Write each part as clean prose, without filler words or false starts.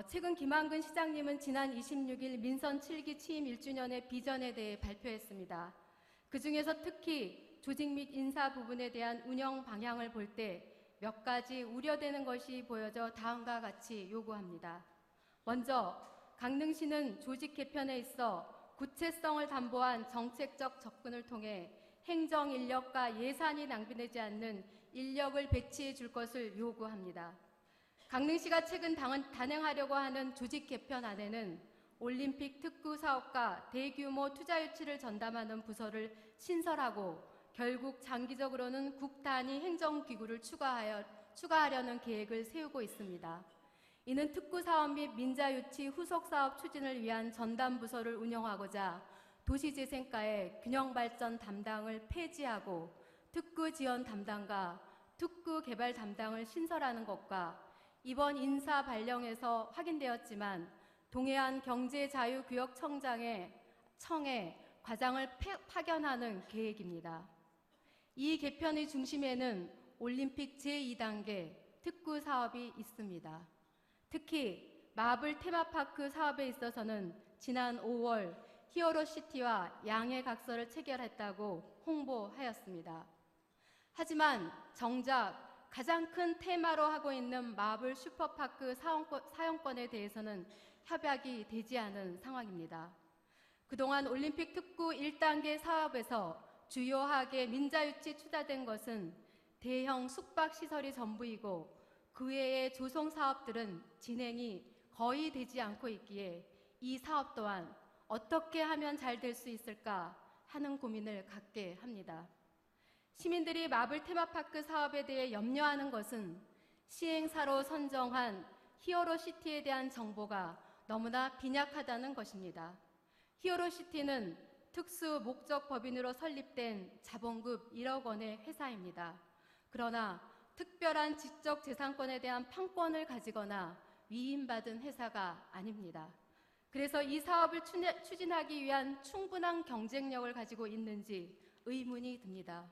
최근 김한근 시장님은 지난 26일 민선 7기 취임 1주년의 비전에 대해 발표했습니다. 그 중에서 특히 조직 및 인사 부분에 대한 운영 방향을 볼 때 몇 가지 우려되는 것이 보여져 다음과 같이 요구합니다. 먼저 강릉시는 조직 개편에 있어 구체성을 담보한 정책적 접근을 통해 행정 인력과 예산이 낭비되지 않는 인력을 배치해 줄 것을 요구합니다. 강릉시가 최근 단행하려고 하는 조직 개편안에는 올림픽 특구 사업과 대규모 투자 유치를 전담하는 부서를 신설하고 결국 장기적으로는 국단위 행정기구를 추가하려는 계획을 세우고 있습니다. 이는 특구 사업 및 민자 유치 후속 사업 추진을 위한 전담 부서를 운영하고자 도시재생과의 균형발전 담당을 폐지하고 특구 지원 담당과 특구 개발 담당을 신설하는 것과 이번 인사 발령에서 확인되었지만 동해안 경제자유구역청에 과장을 파견하는 계획입니다. 이 개편의 중심에는 올림픽 제2단계 특구 사업이 있습니다. 특히 마블 테마파크 사업에 있어서는 지난 5월 히어로시티와 양해각서를 체결했다고 홍보하였습니다. 하지만 정작 가장 큰 테마로 하고 있는 마블 슈퍼파크 사용권에 대해서는 협약이 되지 않은 상황입니다. 그동안 올림픽 특구 1단계 사업에서 주요하게 민자유치 투자된 것은 대형 숙박시설이 전부이고 그 외의 조성사업들은 진행이 거의 되지 않고 있기에 이 사업 또한 어떻게 하면 잘 될 수 있을까 하는 고민을 갖게 합니다. 시민들이 마블 테마파크 사업에 대해 염려하는 것은 시행사로 선정한 히어로시티에 대한 정보가 너무나 빈약하다는 것입니다. 히어로시티는 특수 목적 법인으로 설립된 자본금 1억 원의 회사입니다. 그러나 특별한 지적 재산권에 대한 판권을 가지거나 위임받은 회사가 아닙니다. 그래서 이 사업을 추진하기 위한 충분한 경쟁력을 가지고 있는지 의문이 듭니다.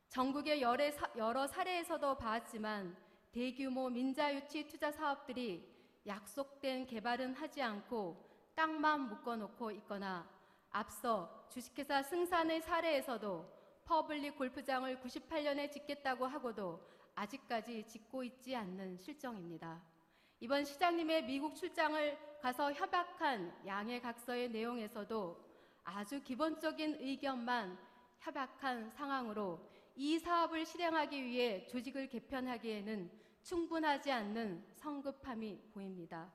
전국의 여러 사례에서도 봤지만 대규모 민자유치 투자 사업들이 약속된 개발은 하지 않고 땅만 묶어놓고 있거나 앞서 주식회사 승산의 사례에서도 퍼블릭 골프장을 98년에 짓겠다고 하고도 아직까지 짓고 있지 않는 실정입니다. 이번 시장님의 미국 출장을 가서 협약한 양해각서의 내용에서도 아주 기본적인 의견만 협약한 상황으로 이 사업을 실행하기 위해 조직을 개편하기에는 충분하지 않는 성급함이 보입니다.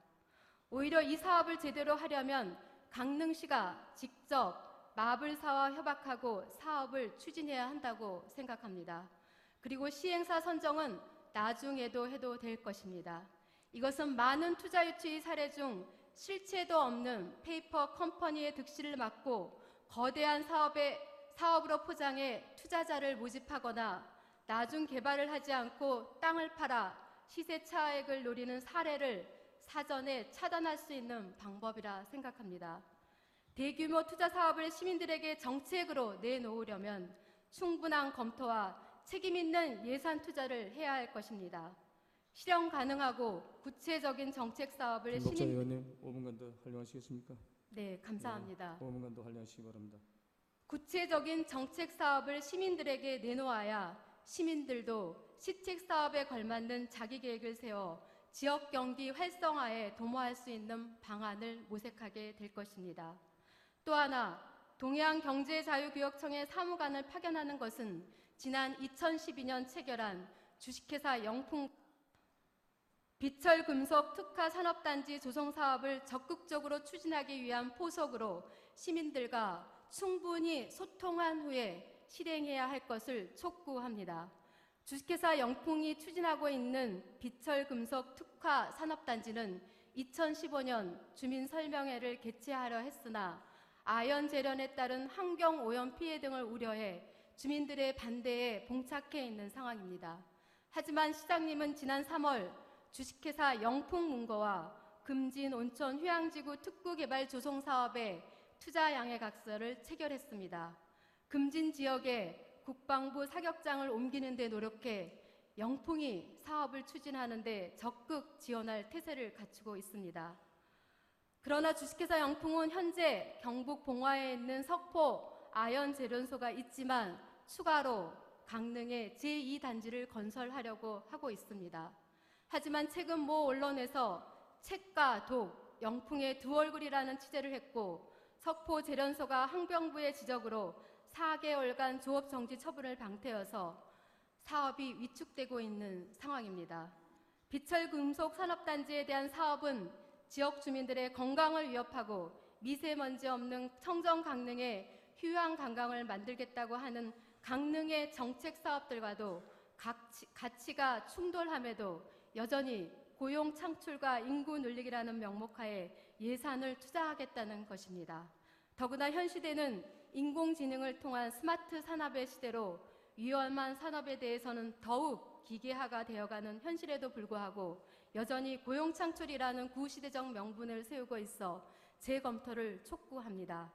오히려 이 사업을 제대로 하려면 강릉시가 직접 마블사와 협약하고 사업을 추진해야 한다고 생각합니다. 그리고 시행사 선정은 나중에도 해도 될 것입니다. 이것은 많은 투자 유치 사례 중 실체도 없는 페이퍼 컴퍼니의 득실을 막고 거대한 사업으로 포장해 투자자를 모집하거나 나중 개발을 하지 않고 땅을 팔아 시세 차익을 노리는 사례를 사전에 차단할 수 있는 방법이라 생각합니다. 대규모 투자 사업을 시민들에게 정책으로 내놓으려면 충분한 검토와 책임 있는 예산 투자를 해야 할 것입니다. 실현 가능하고 구체적인 정책 사업을 김복자 의원님 5분간 더 활용하시겠습니까? 네, 감사합니다. 5분간 더 활용하시기 바랍니다. 구체적인 정책 사업을 시민들에게 내놓아야 시민들도 시책 사업에 걸맞는 자기 계획을 세워 지역 경기 활성화에 도모할 수 있는 방안을 모색하게 될 것입니다. 또 하나, 동해안 경제자유구역청의 사무관을 파견하는 것은 지난 2012년 체결한 주식회사 영풍 비철금속 특화 산업단지 조성 사업을 적극적으로 추진하기 위한 포석으로 시민들과 충분히 소통한 후에 실행해야 할 것을 촉구합니다. 주식회사 영풍이 추진하고 있는 비철금속 특화 산업단지는 2015년 주민설명회를 개최하려 했으나 아연 재련에 따른 환경오염 피해 등을 우려해 주민들의 반대에 봉착해 있는 상황입니다. 하지만 시장님은 지난 3월 주식회사 영풍문고와 금진 온천 휴양지구 특구 개발 조성 사업에 투자 양해각서를 체결했습니다. 금진 지역에 국방부 사격장을 옮기는 데 노력해 영풍이 사업을 추진하는 데 적극 지원할 태세를 갖추고 있습니다. 그러나 주식회사 영풍은 현재 경북 봉화에 있는 석포 아연 재련소가 있지만 추가로 강릉에 제2단지를 건설하려고 하고 있습니다. 하지만 최근 모 언론에서 책과 독, 영풍의 두 얼굴이라는 취재를 했고 석포 재련소가 환경부의 지적으로 4개월간 조업 정지 처분을 방태여서 사업이 위축되고 있는 상황입니다. 비철금속 산업단지에 대한 사업은 지역 주민들의 건강을 위협하고 미세먼지 없는 청정 강릉에 휴양 관광을 만들겠다고 하는 강릉의 정책 사업들과도 가치가 충돌함에도 여전히 고용 창출과 인구 늘리기라는 명목하에 예산을 투자하겠다는 것입니다. 더구나 현 시대는 인공지능을 통한 스마트 산업의 시대로 위험한 산업에 대해서는 더욱 기계화가 되어가는 현실에도 불구하고 여전히 고용 창출이라는 구시대적 명분을 세우고 있어 재검토를 촉구합니다.